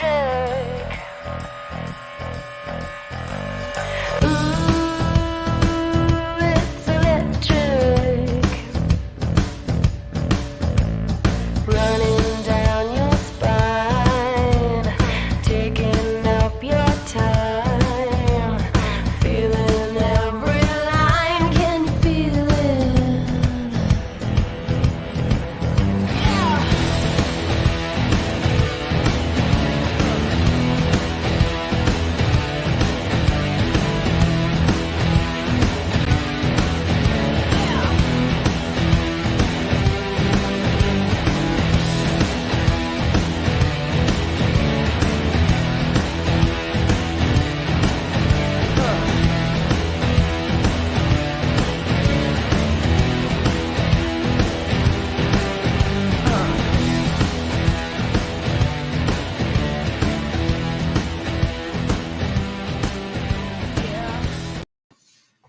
electric. Ooh, it's electric. Running down your spine, taking up your time, feeling every line. Can you feel it?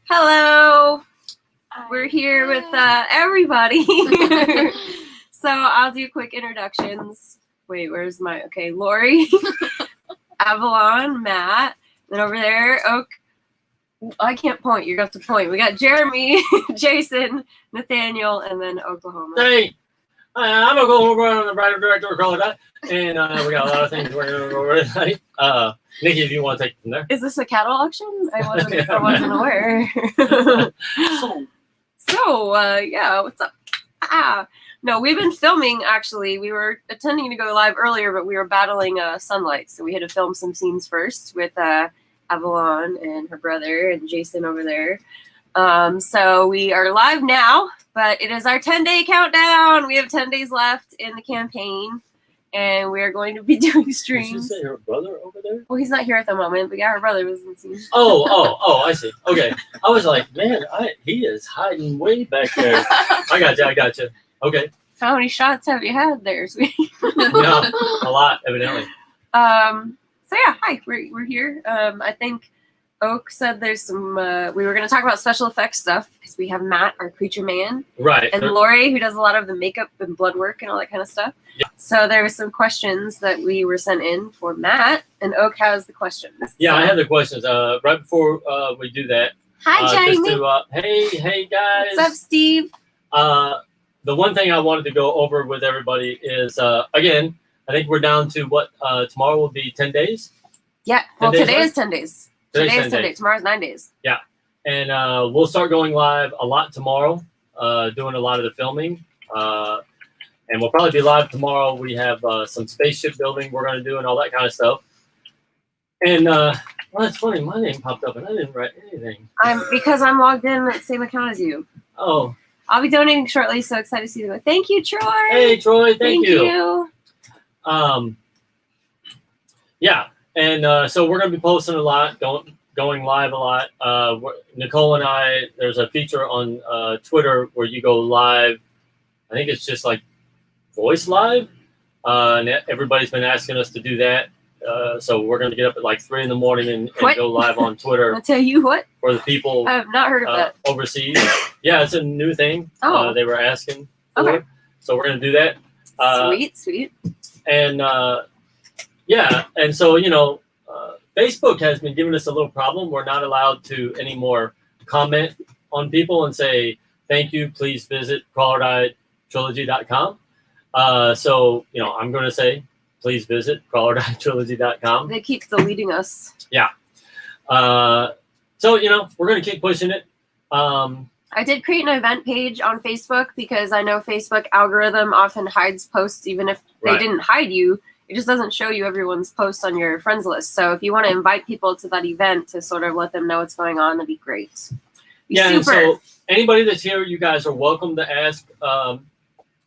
Hello, we're here with everybody. So I'll do quick introductions. Wait, where's my, okay, Lori, Avalon, Matt, then over there, Oak. I can't point, you're going to have to point. We got Jeremy, Jason, Nathaniel, and then Oklahoma. Hey, I'm Oklahoma, I'm the writer director of Call That, and we got a lot of things we're going to go over tonight. Nikki, if you want to take it from there. Is this a cattle auction? I wasn't aware. So, yeah, what's up? No, we've been filming, actually. We were intending to go live earlier, but we were battling sunlight, so we had to film some scenes first with Avalon and her brother and Jason over there. So we are live now, but it is our 10-day countdown. We have 10 days left in the campaign, and we are going to be doing Did you streams. say her brother over there? Well, he's not here at the moment, but yeah, her brother was in the scene. Oh, I see. Okay. I was like, man, he is hiding way back there. I got you. Okay. How many shots have you had there, sweetie? No, a lot, evidently. So yeah, hi, we're here. I think Oak said there's some, we were going to talk about special effects stuff because we have Matt, our creature man, Right. and Lori, who does a lot of the makeup and blood work and all that kind of stuff. Yeah. So there were some questions that we were sent in for Matt, and Oak has the questions. Yeah, So, I have the questions. Right before we do that. Hi, Jamie. Hey guys. What's up, Steve? The one thing I wanted to go over with everybody is, again, I think we're down to what, tomorrow will be 10 days? Yeah, well, 10 days today left? is 10 days. Today's Today is 10 10 days. days. Tomorrow's 9 days. Yeah. And we'll start going live a lot tomorrow, doing a lot of the filming. And we'll probably be live tomorrow. We have some spaceship building we're going to do and all that kind of stuff. And, well, it's funny. My name popped up and I didn't write anything. Because I'm logged in at the same account as you. Oh. I'll be donating shortly, so excited to see you. Thank you, Troy. Hey, Troy. Thank you. Yeah. And so we're going to be posting a lot, going live a lot. Nicole and I, there's a feature on Twitter where you go live. I think it's just like voice live. And everybody's been asking us to do that. So we're going to get up at like 3 in the morning and go live on Twitter. I'll tell you what. For the people I have not heard of that. Overseas. Yeah, it's a new thing. Oh. They were asking for. Okay. So we're going to do that. Sweet. And yeah, and so, Facebook has been giving us a little problem. We're not allowed to anymore comment on people and say, thank you, please visit crawlerdiettrilogy.com. So, I'm going to say, please visit crawlerdiettrilogy.com. They keep deleting us. Yeah. So, we're going to keep pushing it. I did create an event page on Facebook because I know Facebook algorithm often hides posts, even if they didn't hide you. It just doesn't show you everyone's posts on your friends list. So if you want to invite people to that event to sort of let them know what's going on, that'd be great. And so anybody that's here, you guys are welcome to ask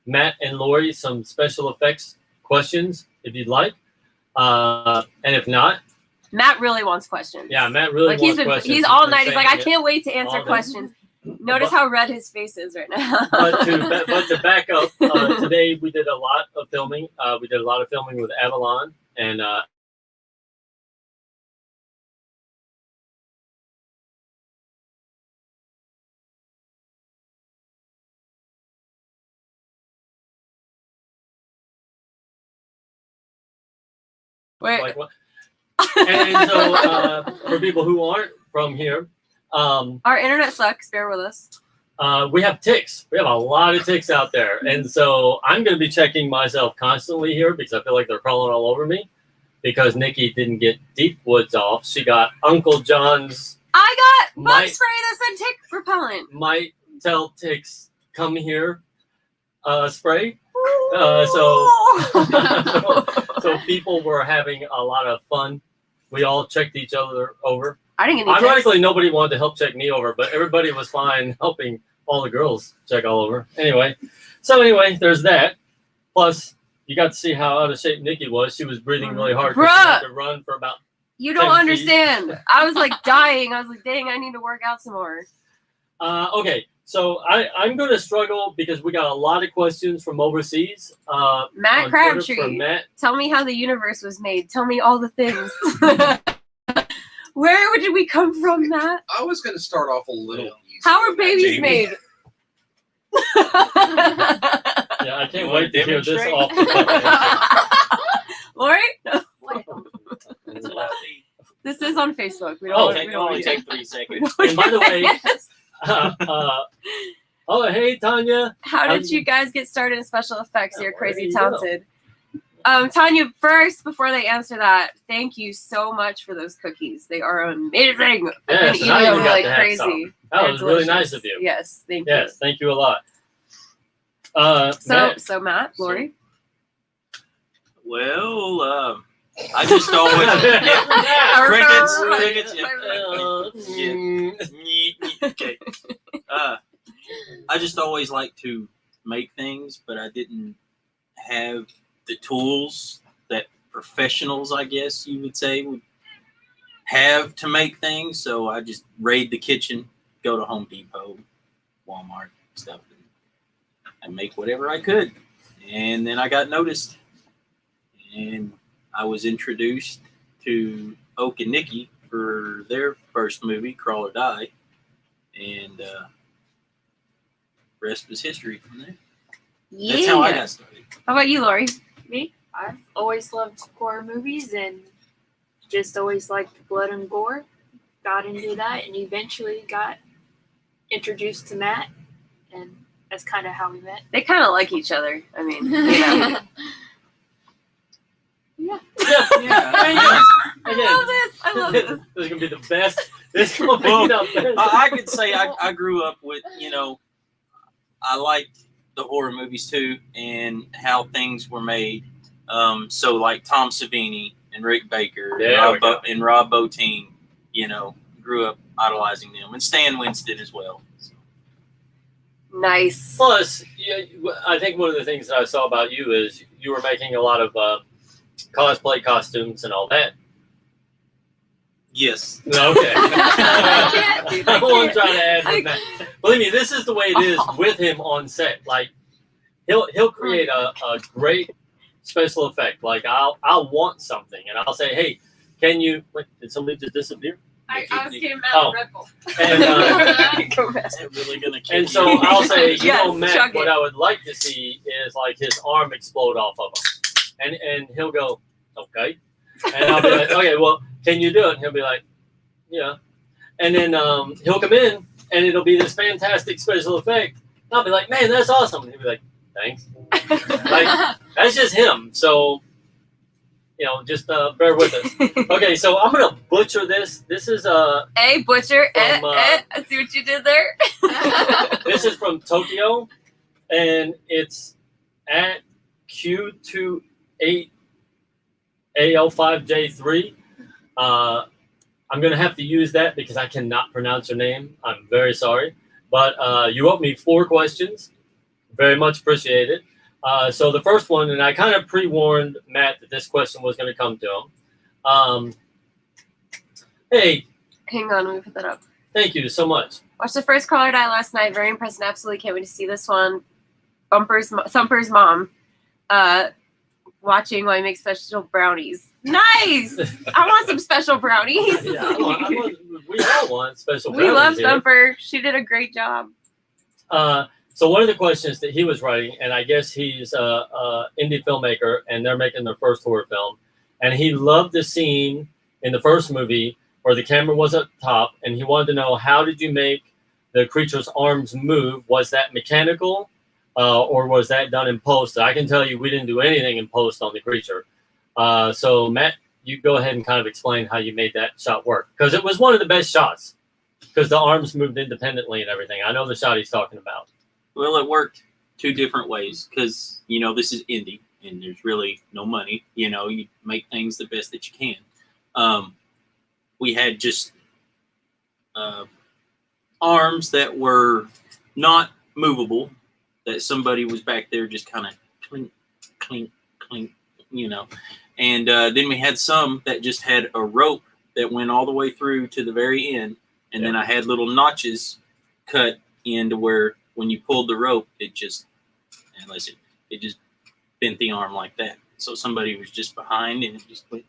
Matt and Lori some special effects questions if you'd like. And if not, Matt really wants questions. Yeah, Matt really wants questions. He's all night. He's like, I can't wait to answer questions. Notice how red his face is right now. but to back up, today we did a lot of filming. We did a lot of filming with Avalon and Wait. Like what? And so for people who aren't from here, Our internet sucks. Bear with us. we have ticks. We have a lot of ticks out there. And so I'm going to be checking myself constantly here because I feel like they're crawling all over me because Nikki didn't get Deep Woods off. She got Uncle John's I got bug Might- spray that said tick repellent. Might Tell Ticks Come Here spray. So people were having a lot of fun. We all checked each other over. I didn't get any ticks. Ironically, nobody wanted to help check me over, but everybody was fine helping all the girls check all over. Anyway, there's that. Plus, you got to see how out of shape Nikki was. She was breathing really hard because she had to run for about. You don't 10 feet. understand. I was like dying. I was like, dang, I need to work out some more. Okay, so I'm going to struggle because we got a lot of questions from overseas. Matt on Twitter Crabtree. from Matt. Tell me how the universe was made. Tell me all the things. Where did we come from, Matt? I was going to start off a little easy. How are babies Jamie. made? Yeah, I can't You wait wanna to hear this demonstrate? off the top. Lori? It's a lefty. This is on Facebook. We Oh, don't. Take, we don't only want take 3 seconds. And by the way, Yes. oh, hey, Tanya. How did you guys get started in special effects? You're Where do crazy you go? talented. Tanya, first, before they answer that, thank you so much for those cookies. They are amazing. I've been Yes, eating and I even them got like to have crazy. some. That They're was really delicious. nice of you. Yes, thank Yes, thank you a lot. you. So Matt, Lori. Well, I just always yeah, crickets, yeah. Okay. I just always like to make things, but I didn't have the tools that professionals, I guess you would say, would have to make things. So I just raid the kitchen, go to Home Depot, Walmart, stuff, and make whatever I could. And then I got noticed, and I was introduced to Oak and Nikki for their first movie, Crawl or Die, and rest was history from there. Yeah. That's how I got started. How about you, Lori? Me, I've always loved horror movies and just always liked blood and gore. Got into that and eventually got introduced to Matt, and that's kind of how we met. They kind of like each other. I mean, you know. Yeah. Yeah. I love this. I love this. This is gonna be the best. This is gonna be Well, the best. I could say I grew up with, I liked the horror movies too and how things were made. So like Tom Savini and Rick Baker There we go. and Rob Bottin, grew up idolizing them, and Stan Winston as well. So. Nice. Plus, I think one of the things that I saw about you is you were making a lot of cosplay costumes and all that. Yes. Okay. I can't, dude, I I won't can't. try to add with that. Believe me, this is the way it is with him on set. Like he'll create a great special effect. Like I'll want something and I'll say, hey, can you? Wait, did somebody just disappear? I was getting mad Oh. at Red Bull. And Go Matt. Is that really gonna kill and you? so I'll say, Yes, Matt, chug what it. I would like to see is like his arm explode off of him, and he'll go, okay, and I'll be like, okay, well, can you do it? And he'll be like, yeah, and then he'll come in and it'll be this fantastic special effect. And I'll be like, man, that's awesome. And he'll be like, thanks. Like that's just him. So. Just bear with us. Okay, so I'm gonna butcher this. This is Hey, Butcher. From, I see what you did there. this is from Tokyo, and it's at Q28AL5J3. I'm gonna have to use that because I cannot pronounce your name. I'm very sorry, but you wrote me 4 questions. Very much appreciated. So the first one, and I kind of pre-warned Matt that this question was going to come to him. Hey, Hang on, let me put that up. thank you so much. Watched the first Crawler Die last night. Very impressed and absolutely can't wait to see this one. Thumper's mom. Watching while he makes special brownies. Nice! I want some special brownies. Yeah, I want, we all want special. We love brownies here. Thumper. She did a great job. So one of the questions that he was writing, and I guess he's an indie filmmaker, and they're making their first horror film, is and he loved the scene in the first movie where the camera was up top, and he wanted to know, how did you make the creature's arms move? Was that mechanical, or was that done in post? I can tell you we didn't do anything in post on the creature. So Matt, you go ahead and kind of explain how you made that shot work, because it was one of the best shots, because the arms moved independently and everything. I know the shot he's talking about. Well, it worked two different ways because, this is indie and there's really no money. You make things the best that you can. We had just arms that were not movable, that somebody was back there just kind of clink, clink, clink, And then we had some that just had a rope that went all the way through to the very end. And then I had little notches cut into where when you pulled the rope, it just bent the arm like that. So somebody was just behind and it just went.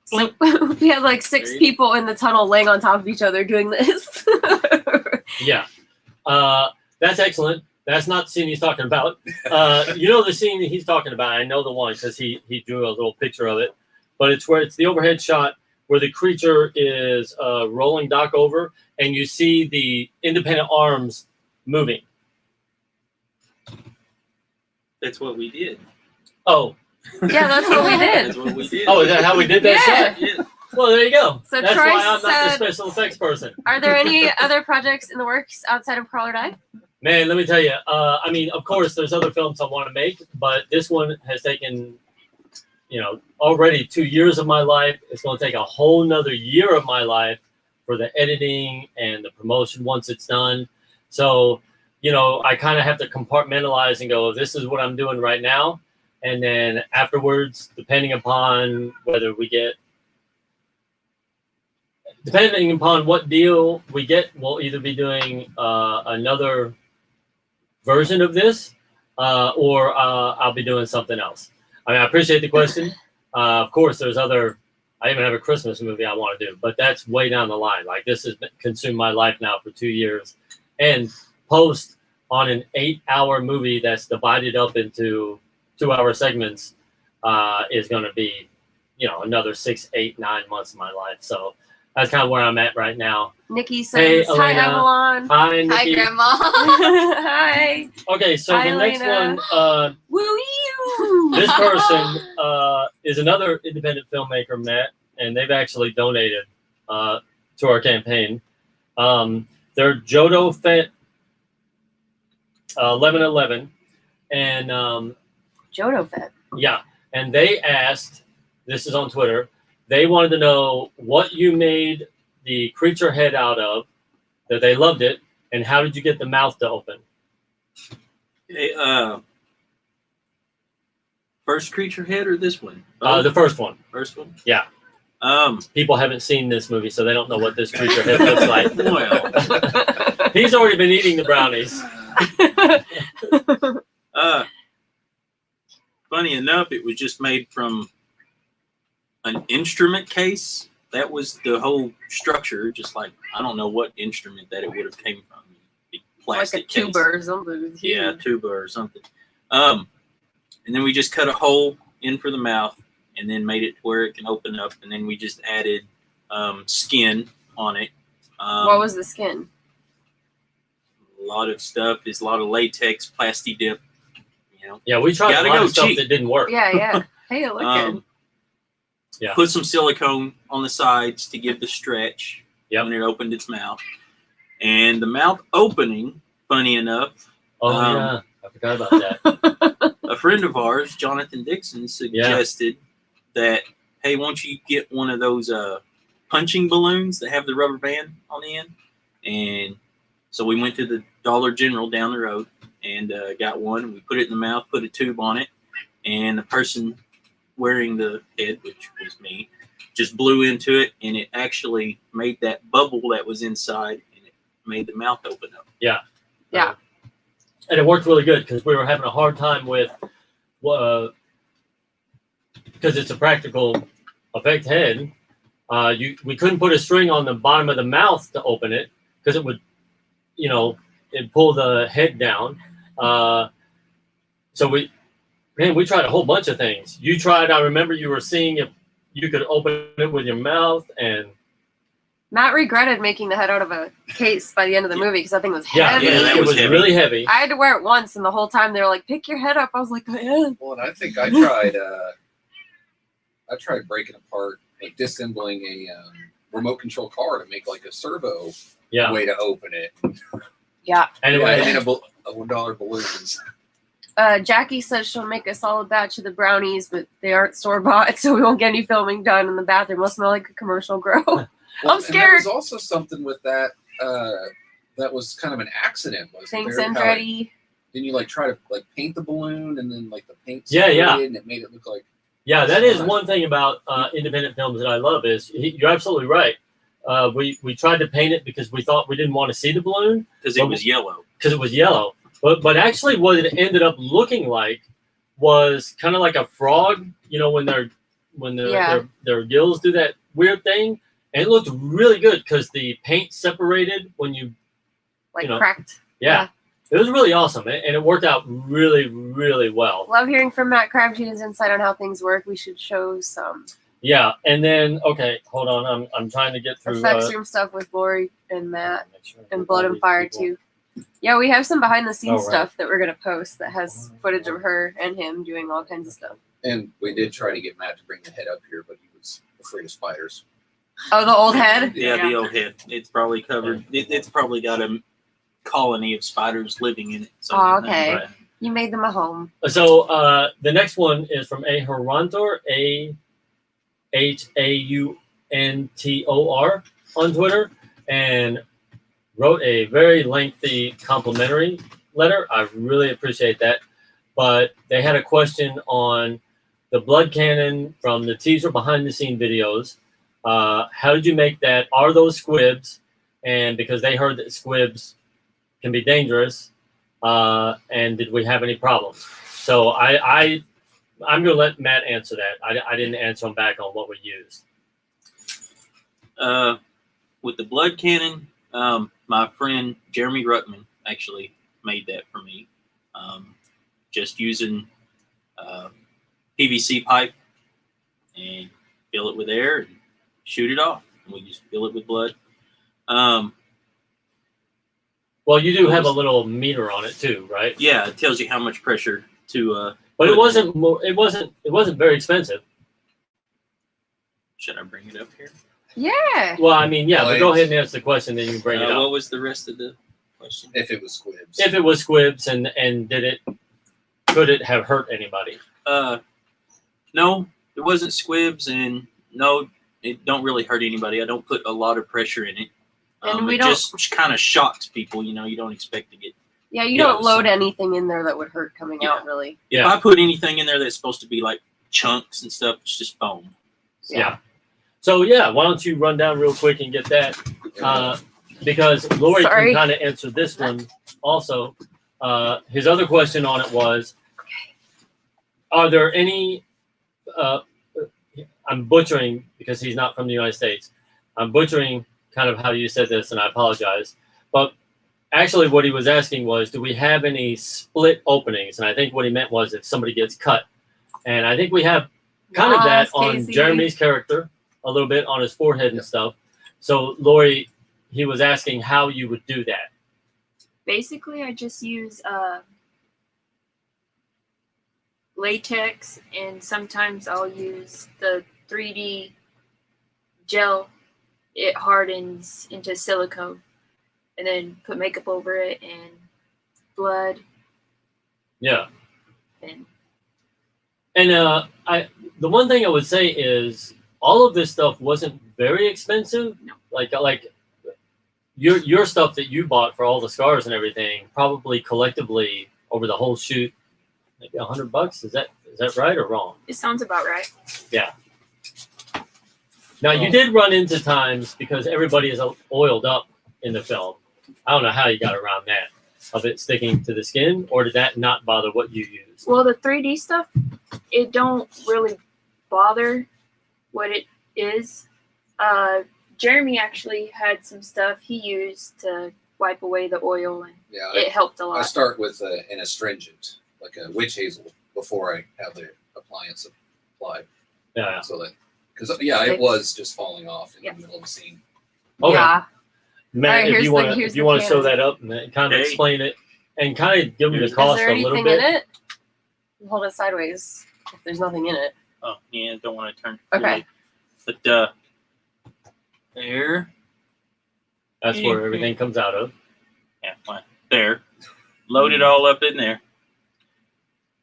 So we had like 6 people in the tunnel laying on top of each other doing this. Yeah. That's excellent. That's not the scene he's talking about. The scene that he's talking about. I know the one because he drew a little picture of it. But it's the overhead shot where the creature is rolling Doc over, and you see the independent arms moving. That's what we did. Oh. Yeah, that's what we did. That's what we did. Oh, is that how we did that shot? Yeah. Well, there you go. So that's Troy why I'm not the said- special effects person. Are there any other projects in the works outside of Crawl or Die? Man, let me tell you. Of course, there's other films I want to make, but this one has taken, already 2 years of my life. It's going to take a whole nother year of my life for the editing and the promotion once it's done. So, I kind of have to compartmentalize and go, this is what I'm doing right now. And then afterwards, depending upon what deal we get, we'll either be doing another version of this, or I'll be doing something else. I appreciate the question. Of course, there's other. I even have a Christmas movie I want to do, but that's way down the line. Like, this has consumed my life now for 2 years, and post on an 8-hour movie that's divided up into 2-hour segments is going to be, another 6, 8, 9 months of my life. So that's kind of where I'm at right now. Nikki says, Hey, hi, Elena. Avalon. Hi, Nikki. Hi, Grandma. Hi. Okay, so Hi, the next Elena. one, Woo-ee-oo. this person is another independent filmmaker, Matt, and they've actually donated to our campaign. They're Jodo Fett 1111, and Jodo Fett. yeah, and they asked, this is on Twitter, they wanted to know what you made the creature head out of, that they loved it, and how did you get the mouth to open? Hey, first creature head or this one? The first one. First one? Yeah. Um, People haven't seen this movie, so they don't know what this creature head looks like. well, He's already been eating the brownies. funny enough, it was just made from an instrument case. That was the whole structure. Just like, I don't know what instrument that it would have came from. Big Like plastic a tuba case. or something. Yeah, tuba or something. And then we just cut a hole in for the mouth, and then made it to where it can open up. And then we just added skin on it. What was the skin? A lot of stuff. There's a lot of latex, plasti dip. Yeah, we tried Gotta a lot go of stuff cheap. that didn't work. Yeah. Hey, look good. Yeah. Put some silicone on the sides to give the stretch Yep. when it opened its mouth. And the mouth opening, funny enough, Oh, yeah. I forgot about that. a friend of ours, Jonathan Dixon, suggested that, hey, won't you get one of those punching balloons that have the rubber band on the end? And so we went to the Dollar General down the road and got one. We put it in the mouth, put a tube on it, and the person wearing the head, which was me, just blew into it, and it actually made that bubble that was inside, and it made the mouth open up. Yeah. And it worked really good because we were having a hard time with, because it's a practical effect head. We couldn't put a string on the bottom of the mouth to open it because it would, it'd pull the head down. So we tried a whole bunch of things. You tried, I remember you were seeing you could open it with your mouth, and Matt regretted making the head out of a case by the end of the movie because that thing was yeah, heavy. Yeah, that it was was heavy. really heavy. I had to wear it once, and the whole time they were like, "Pick your head up." I was like, "I am." Well, and I think I tried. I tried breaking apart, like disassembling a remote control car to make like a servo Yeah, way to open it. Yeah. anyway, Yeah, and a $1 balloons. Jackie says she'll make a solid batch of the brownies, but they aren't store bought, so we won't get any filming done in the bathroom. It'll smell like a commercial grow. Well, I'm and scared. there was also something with that. That was kind of an accident. Was Thanks, there? How, like, Andretti. Didn't you like try to like paint the balloon and then like the paint? Yeah, yeah. separated and it made it look like. yeah, that is one thing about independent films that I love is you're absolutely right. We tried to paint it because we thought we didn't want to see the balloon Because it was yellow. because it was yellow. But actually, what it ended up looking like was kind of like a frog. You know, when their gills do that weird thing, and it looked really good because the paint separated when you Like you know, cracked. yeah. It was really awesome, and it worked out really, really well. Love hearing from Matt Crabtree's insight on how things work. We should show some Yeah, and then okay, hold on, I'm trying to get through. effects room stuff with Lori and Matt make sure and Blood and Fire too. Yeah, we have some behind the scenes Oh, right. stuff that we're gonna post that has footage of her and him doing all kinds of stuff. And we did try to get Matt to bring the head up here, but he was afraid of spiders. Oh, the old head. Yeah, the old head. It's probably covered. It's probably got a colony of spiders living in it. So, Oh, okay. Right. You made them a home. So the next one is from A Harantor, AHAUNTOR on Twitter, and wrote a very lengthy complimentary letter. I really appreciate that. But they had a question on the blood cannon from the teaser behind the scene videos. How did you make that? Are those squibs? And because they heard that squibs can be dangerous, and did we have any problems? So I'm going to let Matt answer that. I didn't answer him back on what we used. With the blood cannon, my friend Jeremy Ruttman actually made that for me. Just using PVC pipe and fill it with air and shoot it off. And we just fill it with blood. Well, you do have a little meter on it too, right? Yeah, it tells you how much pressure to. But it wasn't very expensive. Should I bring it up here? Yeah. Well, I mean, yeah. Well, But go ahead and answer the question, then you can bring it up. What was the rest of the question? If it was squibs. If it was squibs, and could it have hurt anybody? No, it wasn't squibs, and no, it don't really hurt anybody. I don't put a lot of pressure in it. And we it don't- just kind of shocks people. You know, you don't expect to get. Yeah, you Yeah, don't load so- anything in there that would hurt coming Yeah. out, really. If Yeah, I put anything in there that's supposed to be like chunks and stuff, it's just foam. yeah. So yeah, why don't you run down real quick and get that? Because Lori Sorry. can kind of answer this one also. His other question on it was, are there any? I'm butchering because he's not from the United States. I'm butchering kind of how you said this, and I apologize. But actually, what he was asking was, do we have any split openings? And I think what he meant was if somebody gets cut. And I think we have kind of that Yes, on Casey. Jeremy's character, a little bit on his forehead and stuff. So, Lori, he was asking how you would do that. Basically, I just use latex, and sometimes I'll use the 3D gel. It hardens into silicone, and then put makeup over it and blood. Yeah. And And the one thing I would say is all of this stuff wasn't very expensive. No. Like your stuff that you bought for all the scars and everything, probably collectively over the whole shoot, maybe $100. Is that right or wrong? it sounds about right. Now you did run into times because everybody is oiled up in the film. I don't know how you got around that of it sticking to the skin, or did that not bother what you used? Well, the 3D stuff, it don't really bother what it is. Jeremy actually had some stuff he used to wipe away the oil, and Yeah, it helped a I lot. start with an astringent, like a witch hazel, before I have the appliance applied, Yeah. so that Because it was just falling off in the middle of the scene. Okay. Yeah. Matt, Alright, if here's you the- want to, here's if you the want to show cannon. that up and kind of Okay. explain it, and kind of give me the Is cost Is there a little anything in bit. it? Hold it sideways. If there's nothing in it. Oh yeah, don't want to turn. Okay. But there. That's where everything comes out of. Yeah, fine. There. Load it all up in there.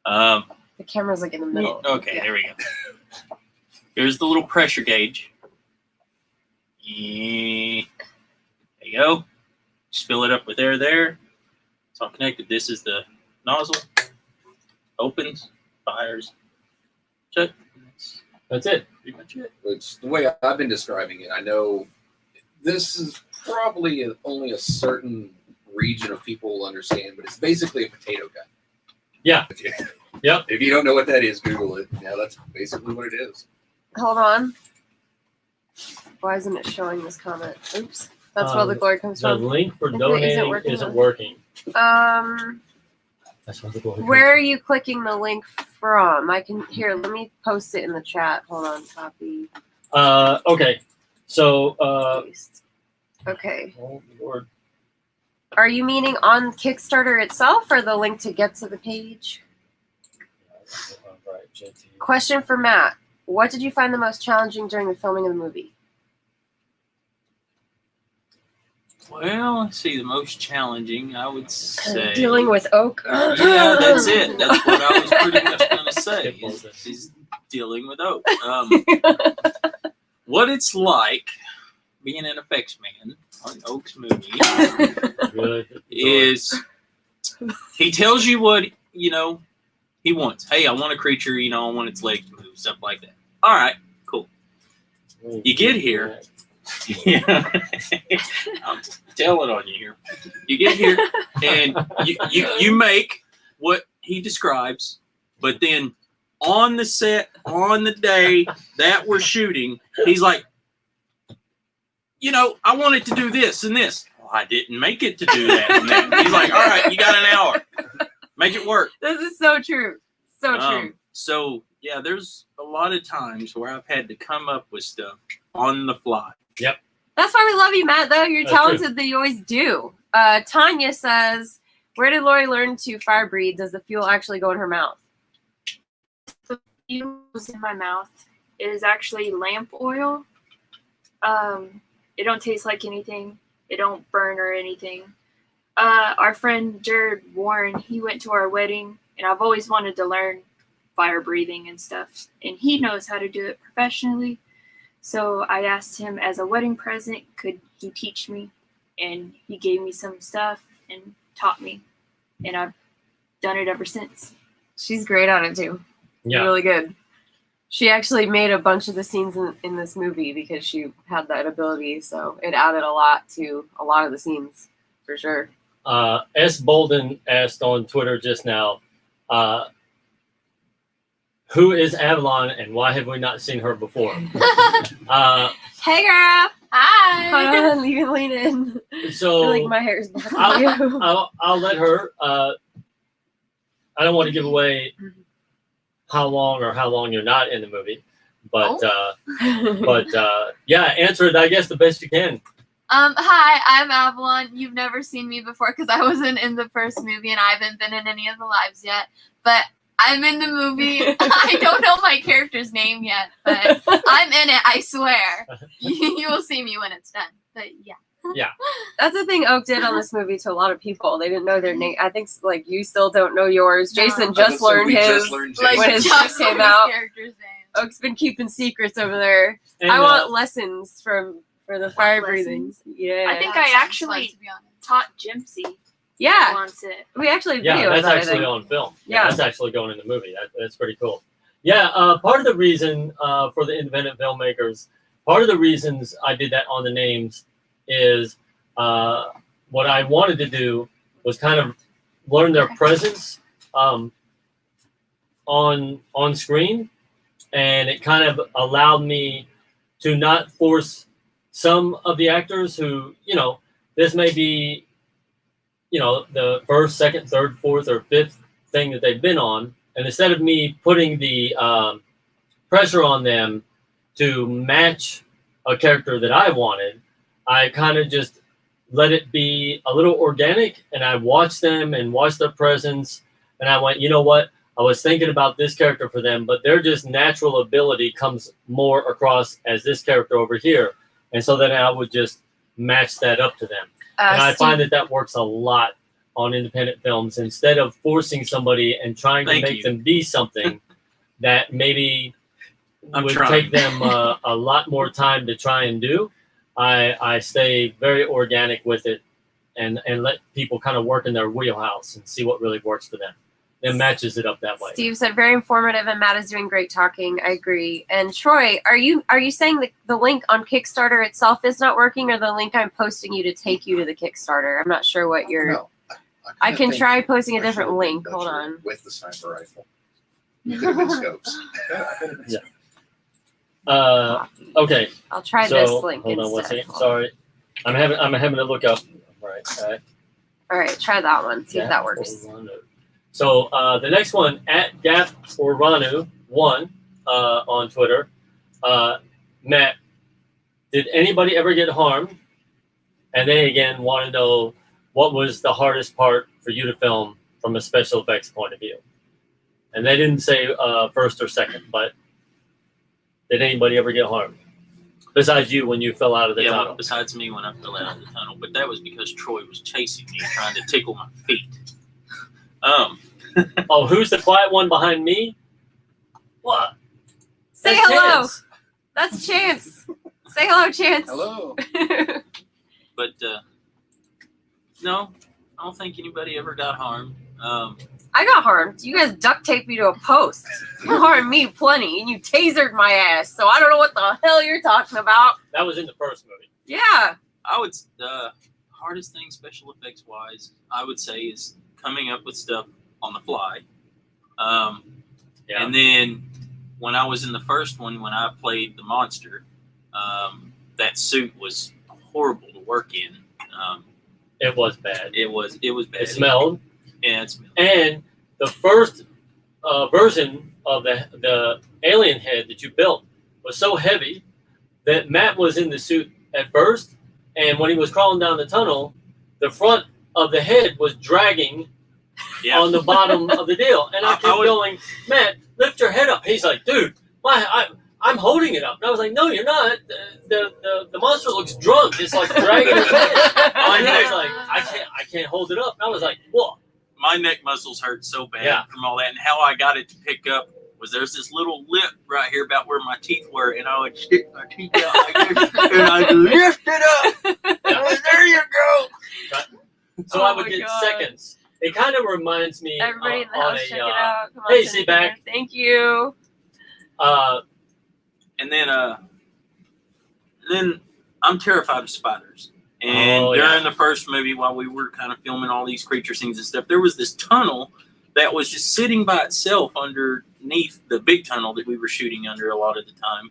The camera's like in the middle. Okay, Yeah. there we go. Here's the little pressure gauge. Yeah. There you go. Just fill it up with air there. It's all connected. This is the nozzle. Opens, fires, shut. That's it. Pretty much it. Which the way I've been describing it, I know this is probably only a certain region of people will understand, but it's basically a potato gun. Yeah. Yep. If you don't know what that is, Google it. Yeah, that's basically what it is. Hold on. Why isn't it showing this comment? Oops. That's where the glory comes The from. link for Is it donating working isn't now? working. That's where the glory Where are you clicking the link from? I can here. Let me post it in the chat. Hold on. Copy. Okay. So, Paste. Okay. oh Lord. Are you meaning on Kickstarter itself, or the link to get to the page? Right, JT. Question for Matt: what did you find the most challenging during the filming of the movie? Well, let's see. The most challenging, I would say. Dealing with oak. Yeah, that's it. That's what I was pretty much going to say. Is dealing with oak. What it's like being an effects man on Oak's movie Good. is he tells you what he wants. Hey, I want a creature. I want its legs to move, stuff like that. All right, cool. You get here. Yeah, I'm telling on you here. You get here and you make what he describes, but then on the set, on the day that we're shooting, he's like, I wanted to do this and this. Well, I didn't make it to do that and that. He's like, all right, you got an hour. Make it work. This is so true. So true. So, yeah, there's a lot of times where I've had to come up with stuff on the fly. Yep. That's why we love you, Matt, though. You're That's talented that you always do. Tanya says, where did Lori learn to fire breathe? Does the fuel actually go in her mouth? The fuel is in my mouth. It is actually lamp oil. It don't taste like anything. It don't burn or anything. Our friend Jared Warren, he went to our wedding, and I've always wanted to learn fire breathing and stuff. And he knows how to do it professionally. So I asked him as a wedding present, could he teach me? And he gave me some stuff and taught me. And I've done it ever since. She's great at it, too. Yeah. Really good. She actually made a bunch of the scenes in this movie because she had that ability. So it added a lot to a lot of the scenes, for sure. S. Bolden asked on Twitter just now, who is Avalon and why have we not seen her before? Hey, girl. Hi! Hold on, you can lean in. I feel So like my hair is behind you. I'll let her. I don't want to give away how long you're not in the movie, but yeah, answer it I guess the best you can. Hi, I'm Avalon. You've never seen me before because I wasn't in the first movie and I haven't been in any of the lives yet. But I'm in the movie. I don't know my character's name yet, but I'm in it, I swear. You will see me when it's done. But yeah. That's the thing Oak did on this movie to a lot of people. They didn't know their name. I think like you still don't know yours. No. Jason just learned his. Like, When his just came his out. character's name. Oak's been keeping secrets over there. And, I want lessons for the fire breathing. Lessons? Yeah. I think That I sounds actually fun, to be honest. taught Gypsy yeah. on set. We actually yeah, videoed that's that, I actually think. on film. Yeah. That's actually going in the movie. That's pretty cool. Yeah, part of the reason for the independent filmmakers, part of the reasons I did that on the names is what I wanted to do was kind of learn their presence on screen, and it kind of allowed me to not force some of the actors who, this may be, the first, second, third, fourth, or fifth thing that they've been on. And instead of me putting the pressure on them to match a character that I wanted, I kind of just let it be a little organic, and I watched them and watched their presence, and I went, you know what? I was thinking about this character for them, but their just natural ability comes more across as this character over here. And so then I would just match that up to them. And I find that works a lot on independent films. Instead of forcing somebody and trying to make them be something that maybe would take them a lot more time to try and do, I stay very organic with it and let people kind of work in their wheelhouse and see what really works for them. It matches it up that way. Steve said very informative, and Matt is doing great talking. I agree. And Troy, are you saying that the link on Kickstarter itself is not working, or the link I'm posting you to take you to the Kickstarter? I'm not sure what you're. No, I can think try posting a I different should've link. been Hold better on. With the sniper rifle, you could have been scopes. Yeah. Okay. I'll try So, this link hold instead. on one second. Hold on. Sorry, I'm having to look up. All right. All right, try that one. See if that works. So the next one at Gaporanu1 on Twitter. Matt, did anybody ever get harmed? And they again want to know what was the hardest part for you to film from a special effects point of view. And they didn't say first or second, but did anybody ever get harmed? Besides you when you fell out of the tunnel. Besides me when I fell out of the tunnel, but that was because Troy was chasing me, trying to tickle my feet. Oh, who's the quiet one behind me? What? Say That's hello. Chance. That's Chance. Say hello, Chance. Hello. But no, I don't think anybody ever got harmed. I got harmed. You guys duct taped me to a post. You harmed me plenty, and you tasered my ass. So I don't know what the hell you're talking about. That was in the first movie. Yeah. I would the hardest thing special effects wise, I would say, is coming up with stuff on the fly. And then when I was in the first one, when I played the monster, that suit was horrible to work in. It was bad. It was bad. It smelled. Yeah, it smelled. And the first version of the alien head that you built was so heavy that Matt was in the suit at first, and when he was crawling down the tunnel, the front of the head was dragging on the bottom of the deal. And I kept going, Matt, lift your head up. He's like, dude, I'm holding it up. And I was like, no, you're not. The monster looks drunk. It's like dragging his head. And he was like, I can't hold it up. And I was like, what? My neck muscles hurt so bad from all that, and how I got it to pick up was there's this little lip right here about where my teeth were, and I would stick my teeth out like this, and I'd lift it up. There you go. So I would get seconds. It kind of reminds me Everybody in the on house, a, check it out. Come on, hey, send it Seaback. here. Thank you. And then I'm terrified of spiders. And during the first movie, while we were kind of filming all these creature scenes and stuff, there was this tunnel that was just sitting by itself underneath the big tunnel that we were shooting under a lot of the time.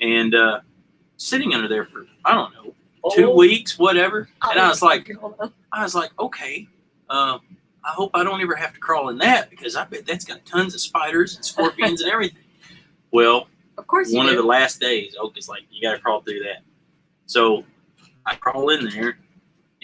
And sitting under there for, I don't know, 2 weeks, whatever. And I was like, okay, I hope I don't ever have to crawl in that, because I bet that's got tons of spiders and scorpions and everything. Well, of course one of the last days, Oak is like, you got to crawl through that. So I crawl in there,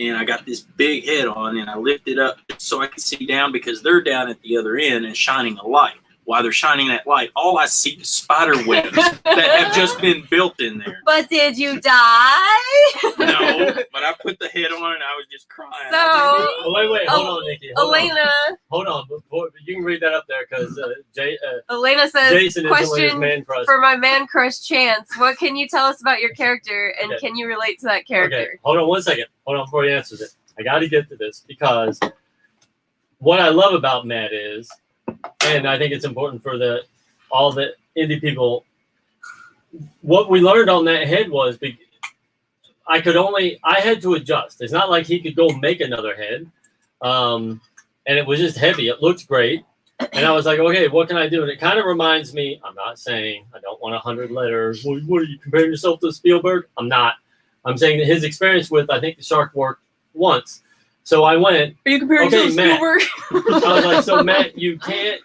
and I got this big head on, and I lift it up so I can see down, because they're down at the other end and shining a light. While they're shining that light, all I see is spider webs that have just been built in there. But did you die? No, but I put the head on, and I was just crying. So, wait, hold on, Nikki. Elena. Hold on. You can read that up there, because Elena says, Jason is question man crush. for my man crush Chance. What can you tell us about your character, and can you relate to that character? Okay, hold on 1 second. Hold on before he answers it. I got to get to this, because what I love about Matt is, and I think it's important for all the indie people, what we learned on that head was I had to adjust. It's not like he could go make another head. And it was just heavy. It looked great. And I was like, okay, what can I do? And it kind of reminds me, I'm not saying I don't want 100 letters. What are you comparing yourself to Spielberg? I'm not. I'm saying that his experience with, I think the shark worked once. So I went, are you comparing yourself to Spielberg? I was like, so Matt, you can't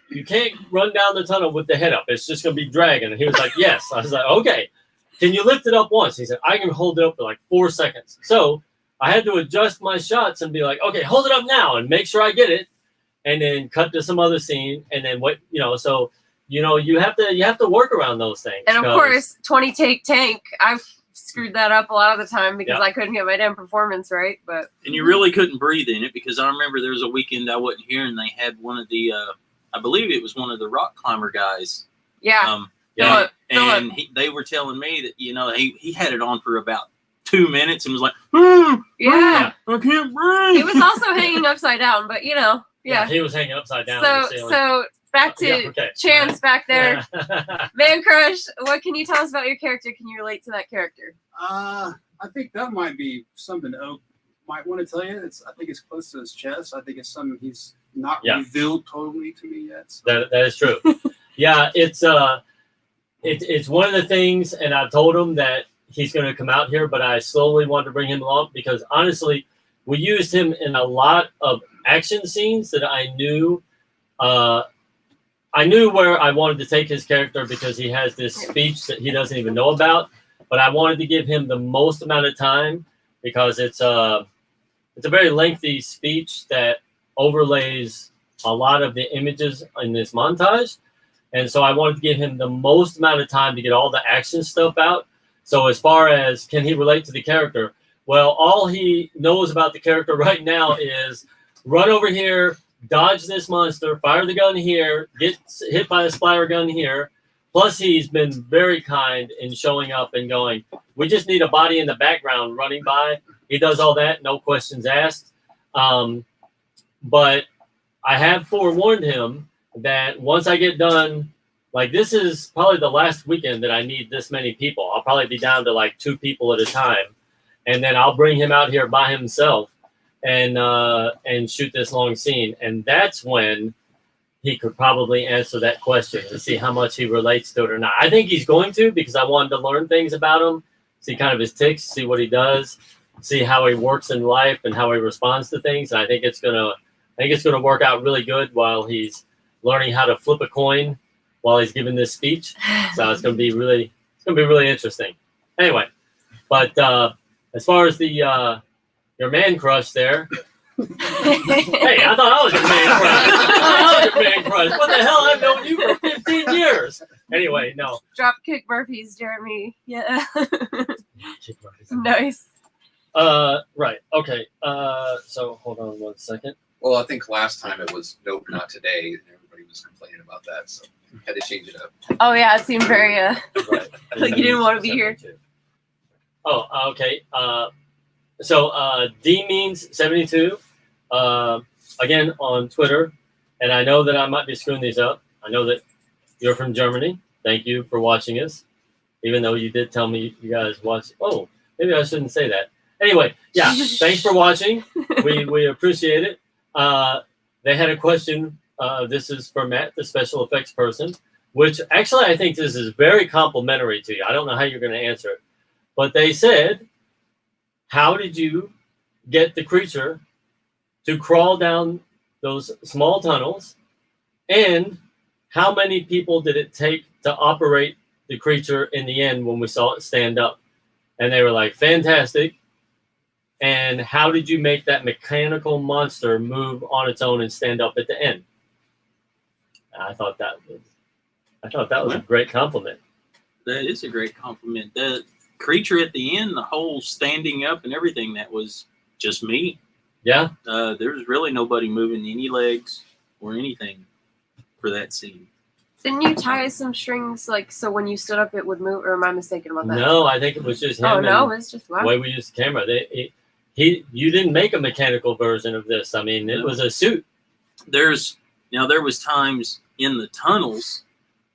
run down the tunnel with the head up. It's just going to be dragging. And he was like, yes. I was like, okay. can you lift it up once? He said, I can hold it up for like 4 seconds. So I had to adjust my shots and be like, okay, hold it up now and make sure I get it, and then cut to some other scene, and then what, so you have to work around those things. And of course, 20 take tank. I've screwed that up a lot of the time because I couldn't get my damn performance right. But And you really couldn't breathe in it, because I remember there was a weekend I wasn't here, and they had one of the, I believe it was one of the rock climber guys. yeah, And they were telling me that, he had it on for about 2 minutes and was like, yeah. I can't breathe. He was also hanging upside down, but yeah. he was hanging upside down. on the ceiling. So back to Chance back there. Man Crush, what can you tell us about your character? Can you relate to that character? I think that might be something Oak might want to tell you. I think it's close to his chest. I think it's something he's not revealed totally to me yet. So. That is true. Yeah, it's one of the things, and I've told him that he's going to come out here, but I slowly want to bring him along because honestly, we used him in a lot of action scenes that I knew where I wanted to take his character because he has this speech that he doesn't even know about, but I wanted to give him the most amount of time because it's a very lengthy speech that overlays a lot of the images in this montage. And so I wanted to give him the most amount of time to get all the action stuff out. So as far as can he relate to the character? Well, all he knows about the character right now is run over here, dodge this monster, fire the gun here, get hit by a splatter gun here. Plus, he's been very kind in showing up and going, we just need a body in the background running by. He does all that, no questions asked. But I have forewarned him that once I get done, like this is probably the last weekend that I need this many people. I'll probably be down to like 2 people at a time. And then I'll bring him out here by himself and shoot this long scene. And that's when he could probably answer that question to see how much he relates to it or not. I think he's going to, because I wanted to learn things about him, see kind of his ticks, see what he does, see how he works in life and how he responds to things. And I think it's gonna work out really good while he's learning how to flip a coin while he's giving this speech. So it's gonna be really interesting. Anyway, but as far as the your man crush there. Hey, I thought I was your man crush. What the hell? I've known you for 15 years. Anyway, no. Dropkick Murphys, Jeremy. Yeah. Nice. Right. Okay. So hold on 1 second. Well, I think last time it was nope, not today, and everybody was complaining about that, so had to change it up. Oh yeah, it seemed very Right. like you didn't want to be here. Oh, okay. So D means 72. Again on Twitter, and I know that I might be screwing these up. I know that you're from Germany. Thank you for watching us, even though you did tell me you guys watch. Oh, maybe I shouldn't say that. Anyway, yeah, thanks for watching. We appreciate it. They had a question. This is for Matt, the special effects person, which actually I think this is very complimentary to you. I don't know how you're going to answer it, but they said, how did you get the creature to crawl down those small tunnels, and how many people did it take to operate the creature in the end when we saw it stand up? And they were like, fantastic. And how did you make that mechanical monster move on its own and stand up at the end? I thought that was a great compliment. That is a great compliment. The creature at the end, the whole standing up and everything, that was just me. Yeah. There's really nobody moving any legs or anything for that scene. Didn't you tie some strings like so when you stood up it would move, or am I mistaken about that? No, I think it was just him. Oh no, it's just the way we used the camera. You didn't make a mechanical version of this. I mean, it was a suit. There was times in the tunnels,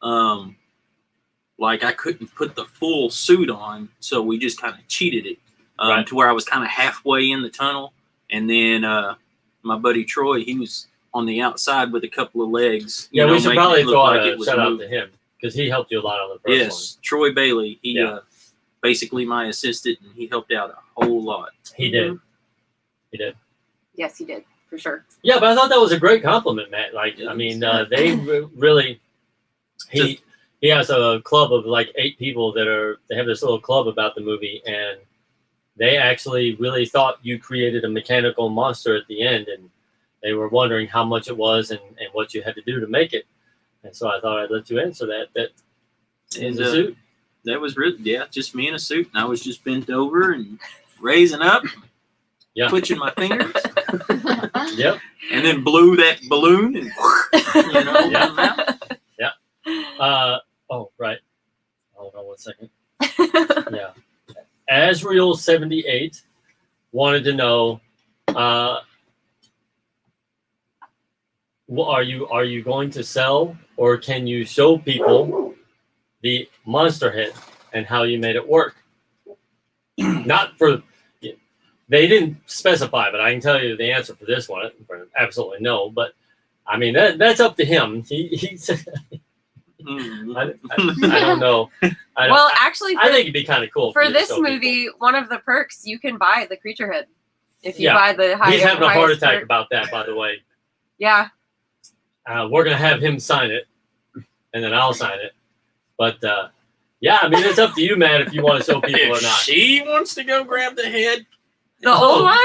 like I couldn't put the full suit on, so we just kind of cheated it Right. to where I was kind of halfway in the tunnel, and then my buddy Troy, he was on the outside with a couple of legs. Yeah, we should making probably it look throw like a it was shout out moving. to him because he helped you a lot on the first Yes, Troy Bailey. He Yeah. basically my assistant, and he helped out a whole lot. one. He did. He did. Yes, he did for sure. Yeah, but I thought that was a great compliment, Matt. Like, I mean, they really he has a club of like 8 people they have this little club about the movie, and they actually really thought you created a mechanical monster at the end, and they were wondering how much it was and what you had to do to make it. And so I thought I'd let you answer that. That is a suit. That was really, just me in a suit, and I was just bent over and raising up, twitching my fingers. Yep. And then blew that balloon, and oh, right. Hold on 1 second. Yeah. Asriel78 wanted to know, are you going to sell, or can you show people the monster head and how you made it work? Not for, they didn't specify, but I can tell you the answer for this one. Absolutely no. But I mean, that's up to him. He's I don't know. Actually, I think it'd be kind of cool for this movie. People. One of the perks, you can buy the creature head if you buy the higher. He's having a heart attack perk. about that, by the way. Yeah. We're gonna have him sign it, and then I'll sign it. But I mean, it's up to you, Matt, if you want to show people if or not. she wants to go grab the head. The old one?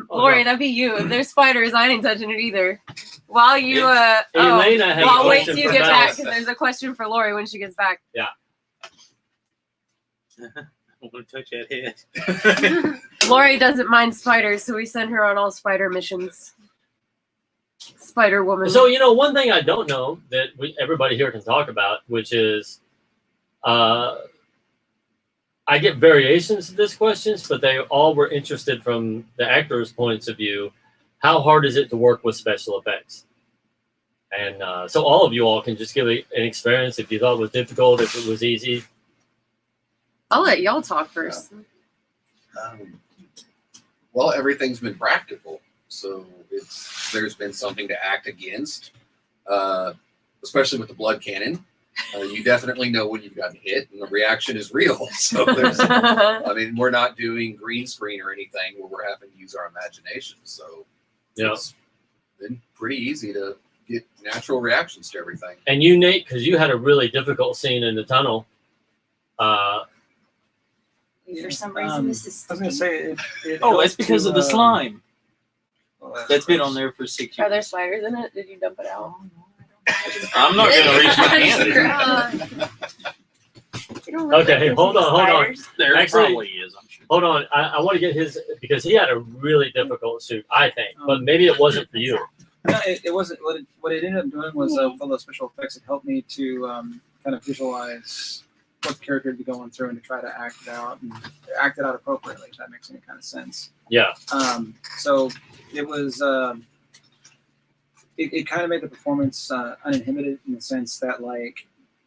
Lori, no. that'd be you. If there's spiders, I ain't touching it either. While you, Elena has I'll a wait question till you for get Mel. back, because there's a question for Lori when she gets back. I want to touch that head. Lori doesn't mind spiders, so we send her on all spider missions. Spider Woman. So, one thing I don't know that everybody here can talk about, which is, I get variations of this questions, but they all were interested from the actors' points of view. How hard is it to work with special effects? And so all of you all can just give an experience if you thought it was difficult, if it was easy. I'll let y'all talk first. Well, everything's been practical, so there's been something to act against, especially with the blood cannon. You definitely know when you've gotten hit, and the reaction is real. So we're not doing green screen or anything where we're having to use our imagination. So it's been pretty easy to get natural reactions to everything. And you, Nate, because you had a really difficult scene in the tunnel. For some reason, this is. I was gonna say. That's because of the slime. That's been on there for 6 years. Are there spiders in it? Did you dump it out? I'm not going to reach my hand. Okay, hold on. There Actually, probably is, I'm sure. Hold on. I want to get his, because he had a really difficult suit, I think. But maybe it wasn't for you. No, it wasn't. What it ended up doing was with all the special effects, it helped me to kind of visualize what the character would be going through and to try to act it out and act it out appropriately, if that makes any kind of sense. Yeah. So it was. It kind of made the performance uninhibited in the sense that, like,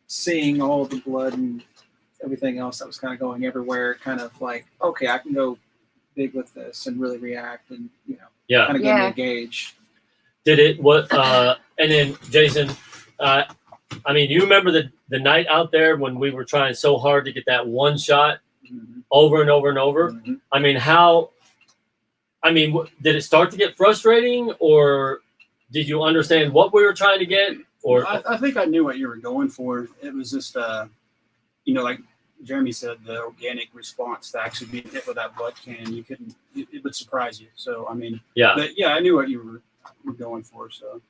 seeing all the blood and everything else that was kind of going everywhere, kind of like, okay, I can go big with this and really react and, kind of get me engaged. Did it, and then Jason, you remember the night out there when we were trying so hard to get that one shot over and over and over? Mm-hmm. Did it start to get frustrating, or did you understand what we were trying to get? Or I think I knew what you were going for. It was just, like Jeremy said, the organic response to actually being hit with that blood cannon, it would surprise you. So, I knew what you were going for. So,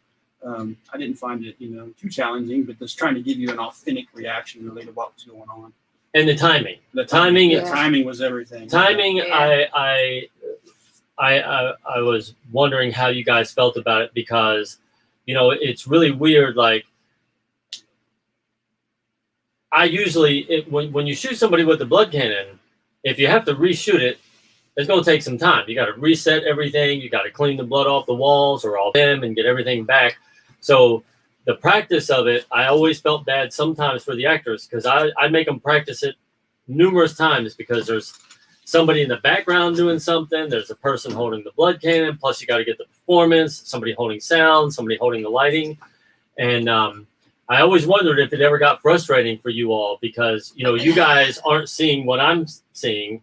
I didn't find it, too challenging, but just trying to give you an authentic reaction really to what was going on. And the timing. The timing was everything. Timing, yeah. I was wondering how you guys felt about it, because, it's really weird. Like, I usually, when you shoot somebody with the blood cannon, if you have to reshoot it, it's going to take some time. You got to reset everything. You got to clean the blood off the walls or off them and get everything back. So the practice of it, I always felt bad sometimes for the actors, because I make them practice it numerous times, because there's somebody in the background doing something. There's a person holding the blood cannon. Plus, you got to get the performance, somebody holding sound, somebody holding the lighting. And I always wondered if it ever got frustrating for you all, because, you guys aren't seeing what I'm seeing.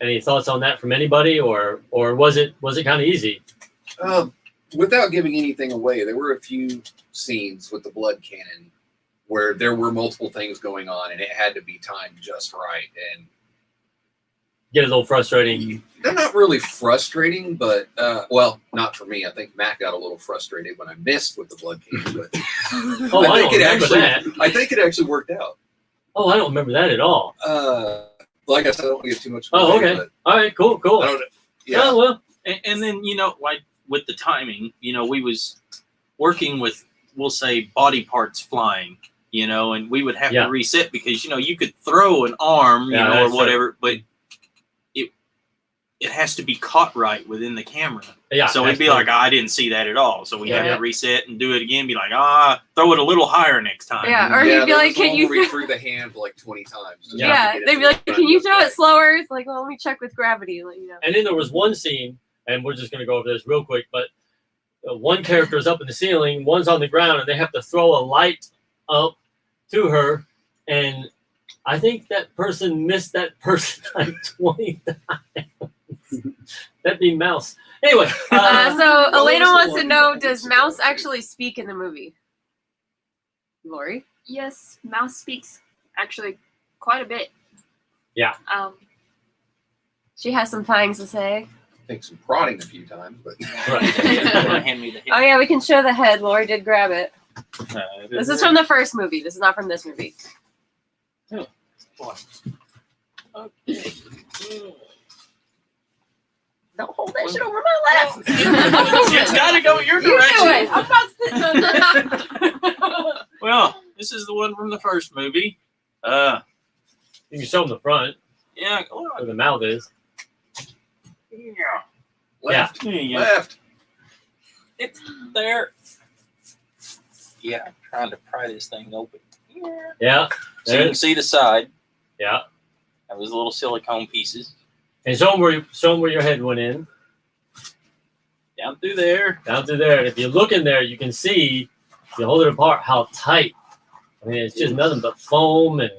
Any thoughts on that from anybody, or was it kind of easy? Without giving anything away, there were a few scenes with the blood cannon where there were multiple things going on and it had to be timed just right. And Get a little frustrating. they're not really frustrating, but well, not for me. I think Matt got a little frustrated when I missed with the blood cannon, but Oh, I think don't it remember actually that. I think it actually worked out. Oh, I don't remember that at all. Like I said, I don't want to get too much. Oh, away, okay. but All right, cool. I don't. Yeah. Oh, well. And then, like with the timing, we was working with, we'll say, body parts flying, and we would have Yeah. to reset because, you could throw an arm, Yeah, or that's whatever, but it has to be caught right within the camera. Yeah. So it'd be like, I didn't see that at all. So we had Yeah. to reset and do it again. Be like, throw it a little higher next time. Yeah, or he'd be there like, was "Can one you?" where we threw the hand like 20 times. just Yeah. to Yeah, get it they'd to be like, run "Can you just throw right. it slower?" It's like, "Well, let me check with gravity." And then there was one scene, and we're just going to go over this real quick, but one character is up in the ceiling, one's on the ground, and they have to throw a light up to her. And I think that person missed that person like 20 times. That'd be Mouse. Anyway. So what Elena was the wants to one? know: does Mouse actually speak in the movie? Lori? Yes, Mouse speaks actually quite a bit. Yeah. She has some things to say. I think some prodding a few times, but Right. Hand me the Oh yeah, we can show the head. Lori did grab it. head. This is from the first movie. This is not from this movie. Okay. Don't hold that shit over my lap. It's got to go your You do direction. it. I'm not sitting on that. Well, this is the one from the first movie. You can show them the front, Yeah. where the mouth is. left, There you go. left. It's there. Yeah, I'm trying to pry this thing open. Yeah. So you can see the side. Yeah. That was little silicone pieces. And show them where your head went in. Down through there. Down through there. And if you look in there, you can see, if you hold it apart, how tight. I mean, it's just nothing but foam and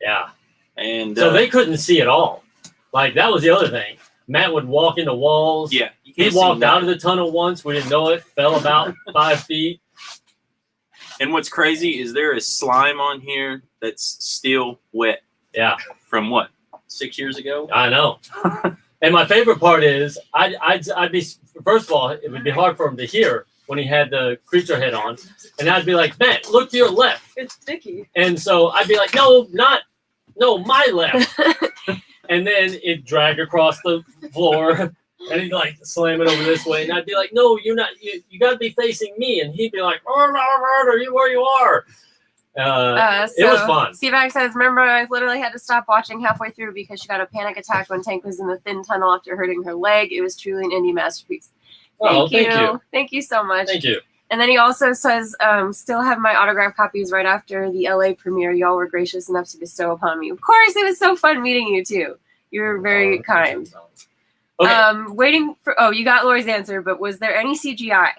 yeah. And So they couldn't see at all. Like, that was the other thing. Matt would walk into walls. yeah, you He can't see walked out of nothing. the tunnel once. We didn't know it. Fell about 5 feet. And what's crazy is there is slime on here that's still wet Yeah, from what, 6 years ago? I know. And my favorite part is, I'd be, first of all, it would be hard for him to hear when he had the creature head on. And I'd be like, Matt, look to your left. It's sticky. And so I'd be like, no, my left. And then it'd drag across the floor. And he'd like slam it over this way. And I'd be like, no, you're not, you got to be facing me. And he'd be like, are you where you are? It was fun. Steve says, remember, I literally had to stop watching halfway through because she got a panic attack when Tank was in the thin tunnel after hurting her leg. It was truly an indie masterpiece. Oh, thank you. Thank you so much. Thank you. And then he also says, still have my autograph copies right after the LA premiere. Y'all were gracious enough to bestow upon me. Of course, it was so fun meeting you too. You were very kind. Okay. Waiting for, you got Lori's answer, but was there any CGI?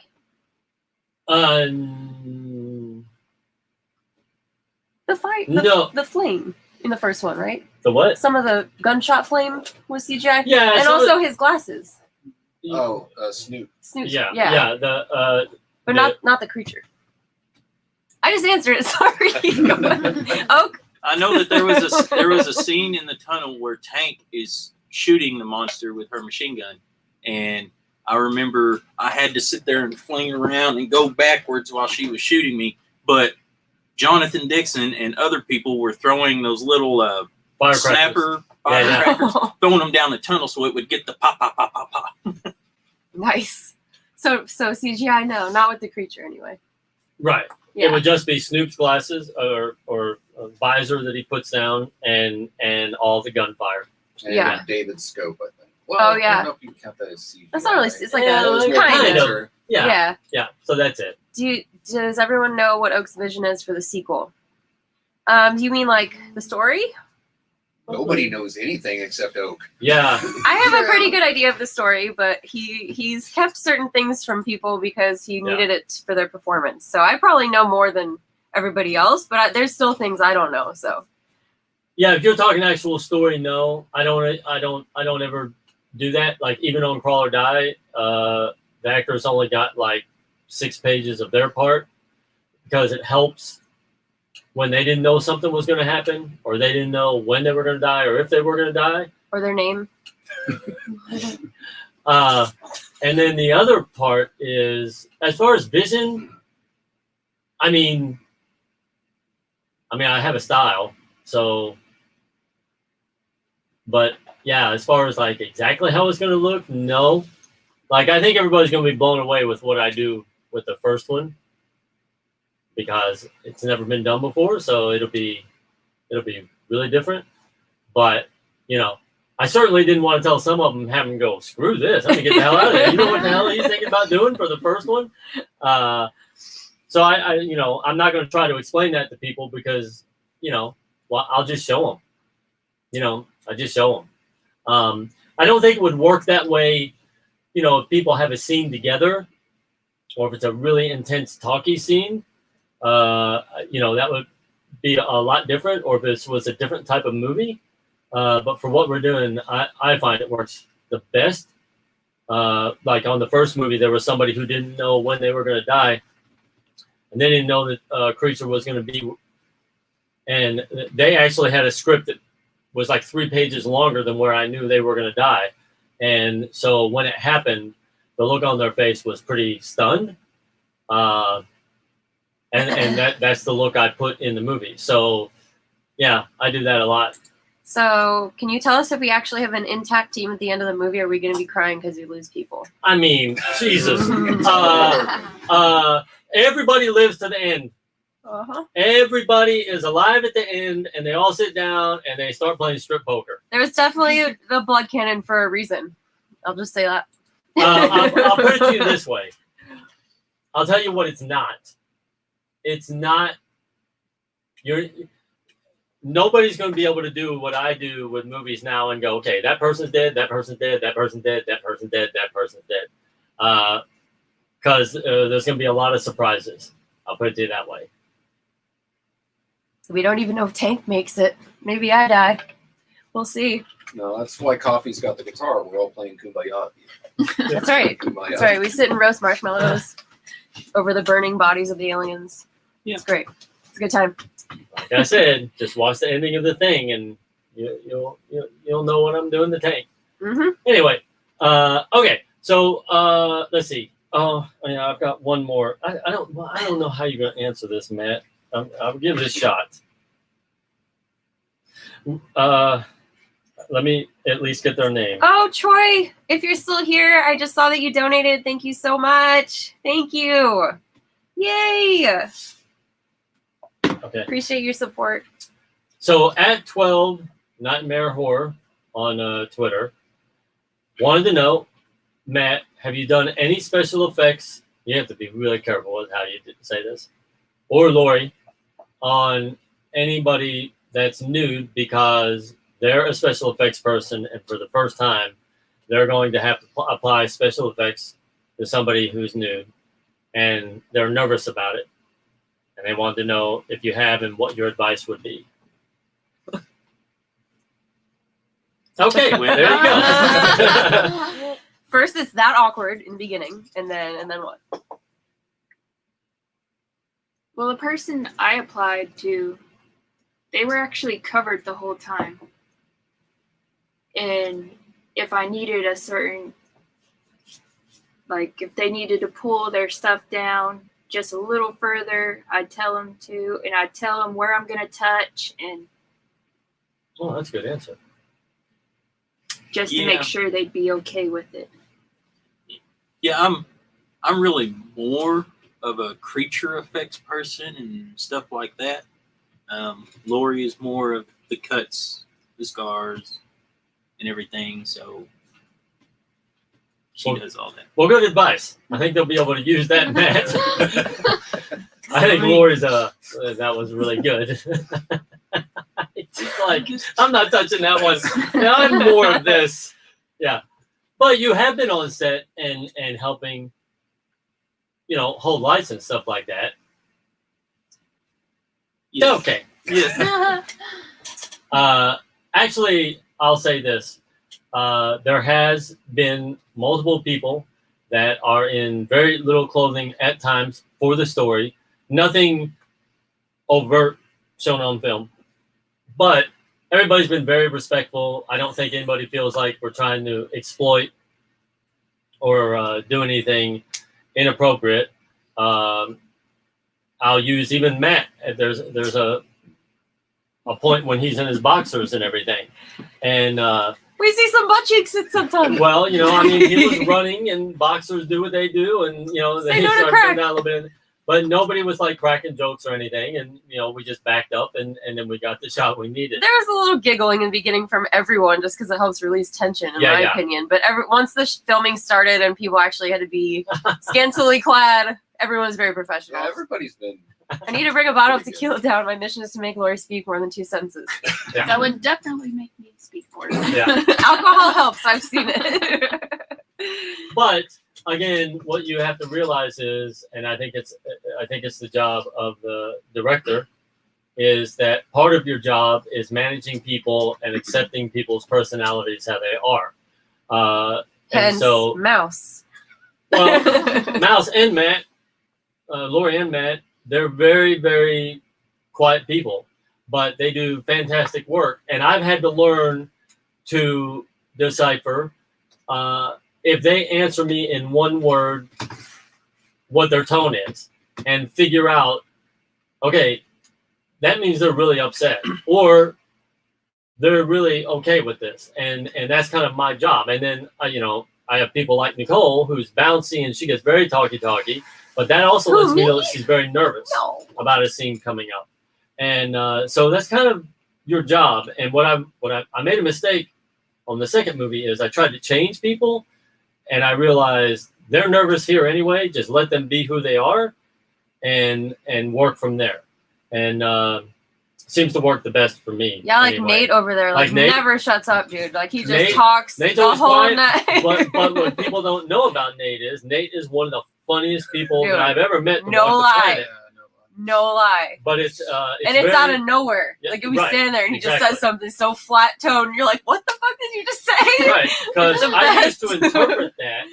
The fight, No. the flame in the first one, right? The what? Some of the gunshot flame was CGI. Yeah. And some of also his glasses. Oh, Snoop. Snoop's, Yeah. yeah. Yeah. The But not the creature. I just answered it. Sorry. Oak. I know that there was a scene in the tunnel where Tank is shooting the monster with her machine gun, and I remember I had to sit there and fling around and go backwards while she was shooting me, but Jonathan Dixon and other people were throwing those little firecrackers. snapper Yeah, yeah. firecrackers, throwing them down the tunnel so it would get the pop, pop, pop, pop, pop. Nice. So CGI, no, not with the creature anyway. Right. It Yeah. would just be Snoop's glasses or a visor that he puts down and all the gunfire. And Yeah. David's scope, I think. Well, Oh, I yeah. don't know if you can count that as CGI. That's not really. It's like Yeah, a it's kind of. of. Yeah. Yeah. So that's it. Does everyone know what Oak's vision is for the sequel? Do you mean like the story? Nobody knows anything except Oak. Yeah. I have a True. pretty good idea of the story, but he's kept certain things from people because he needed it for their performance. So I probably know more than everybody else, but there's still things I don't know. So Yeah. If you're talking actual story, no, I don't ever do that. Like even on Crawl or Die, the actors only got like 6 pages of their part because it helps when they didn't know something was going to happen, or they didn't know when they were going to die, or if they were going to die. Or their name. And then the other part is, as far as vision, I mean, I have a style, so, but yeah, as far as like exactly how it's going to look, no. Like, I think everybody's going to be blown away with what I do with the first one, because it's never been done before, so it'll be really different. But, you know, I certainly didn't want to tell some of them, have them go, screw this, I'm going to get the hell out of here. You know what the hell he's thinking about doing for the first one? So I you know, I'm not going to try to explain that to people because, you know, well, I'll just show them. You know, I just show them. I don't think it would work that way, you know, if people have a scene together, or if it's a really intense talky scene, you know, that would be a lot different, or if this was a different type of movie. But for what we're doing, I find it works the best. Like on the first movie, there was somebody who didn't know when they were going to die, and they didn't know that creature was going to be. And they actually had a script that was like 3 pages longer than where I knew they were going to die. And so when it happened, the look on their face was pretty stunned. And that's the look I put in the movie. So yeah, I do that a lot. So, can you tell us if we actually have an intact team at the end of the movie, or are we going to be crying because we lose people? I mean, Jesus. Everybody lives to the end. Uh-huh. Everybody is alive at the end, and they all sit down and they start playing strip poker. There was definitely the blood cannon for a reason. I'll just say that. I'll put it to you this way. I'll tell you what it's not. It's not. Nobody's going to be able to do what I do with movies now and go, okay, that person's dead, that person's dead, that person's dead, that person's dead, that person's dead. Because there's going to be a lot of surprises. I'll put it to you that way. We don't even know if Tank makes it. Maybe I die. We'll see. No, that's why Coffee's got the guitar. We're all playing Kumbaya. That's right. Kumbaya. That's right. We sit and roast marshmallows over the burning bodies of the aliens. Yeah. It's great. It's a good time. Like I said, just watch the ending of the thing, and you'll know what I'm doing. The Tank. Mm-hmm. Anyway, okay. So let's see. Oh, yeah, I've got one more. I don't know how you're going to answer this, Matt. I'll give it a shot. Let me at least get their name. Oh, Troy, if you're still here, I just saw that you donated. Thank you so much. Thank you. Yay. Okay. Appreciate your support. So at 12 Nightmare Horror on Twitter wanted to know, Matt, have you done any special effects? You have to be really careful with how you say this. Or Lori, on anybody that's nude, because they're a special effects person, and for the first time, they're going to have to apply special effects to somebody who's nude, and they're nervous about it. And they want to know if you have and what your advice would be. Okay, well, there you go. First, it's that awkward in the beginning, and then what? Well, the person I applied to, they were actually covered the whole time. And if I needed a certain, like if they needed to pull their stuff down just a little further, I'd tell them to, and I'd tell them where I'm going to touch, and Oh, that's a good answer. just to make sure they'd be okay with it. Yeah, I'm really more of a creature effects person and stuff like that. Lori is more of the cuts, the scars, and everything. So she does all that. Well, good advice. I think they'll be able to use that, Matt. I think Lori's that was really good. It's like, I'm not touching that one. Yeah, I'm more of this. Yeah. But you have been on set and helping, hold lights and stuff like that. Yes. Okay. Yes. Actually, I'll say this. There has been multiple people that are in very little clothing at times for the story, nothing overt shown on film, but everybody's been very respectful. I don't think anybody feels like we're trying to exploit or do anything inappropriate. I'll use even Matt. There's a point when he's in his boxers and everything, and we see some butt cheeks at some time. well, I mean, he was running, and boxers do what they do, and Say he no to started crack. coming down a little bit. But nobody was like cracking jokes or anything, and we just backed up, and then we got the shot we needed. There was a little giggling in the beginning from everyone, just because it helps release tension, in my opinion. But once the filming started and people actually had to be scantily clad, everyone was very professional. Yeah, everybody's been. I need to bring a bottle of tequila down. My mission is to make Lori speak more than 2 sentences. Yeah. That would definitely make me speak more. Yeah. Alcohol helps. I've seen it. But again, what you have to realize is, and I think it's the job of the director, is that part of your job is managing people and accepting people's personalities how they are. And Hence, so, Mouse. well, Mouse and Matt, Lori and Matt, they're very, very quiet people, but they do fantastic work. And I've had to learn to decipher if they answer me in one word, what their tone is, and figure out, okay, that means they're really upset, or they're really okay with this, and that's kind of my job. And then I have people like Nicole, who's bouncy and she gets very talky, but that also lets me know that she's very nervous about a scene coming up, and so that's kind of your job. And what I made a mistake on the second movie is I tried to change people, and I realized they're nervous here anyway. Just let them be who they are, and work from there. And seems to work the best for me. Yeah, like anyway. Nate over there, Like Nate- never shuts up, dude. Like he just Nate- talks Nate's the always whole quiet, night. but what people don't know about Nate is one of the funniest people Dude, that I've ever met. to no walk the lie. planet. No lie. But it's And it's very, out of nowhere. Yeah, Like, if we right, stand there and he just exactly. says something so flat tone, and you're like, what the fuck did you just say? right, because The I used best. to interpret that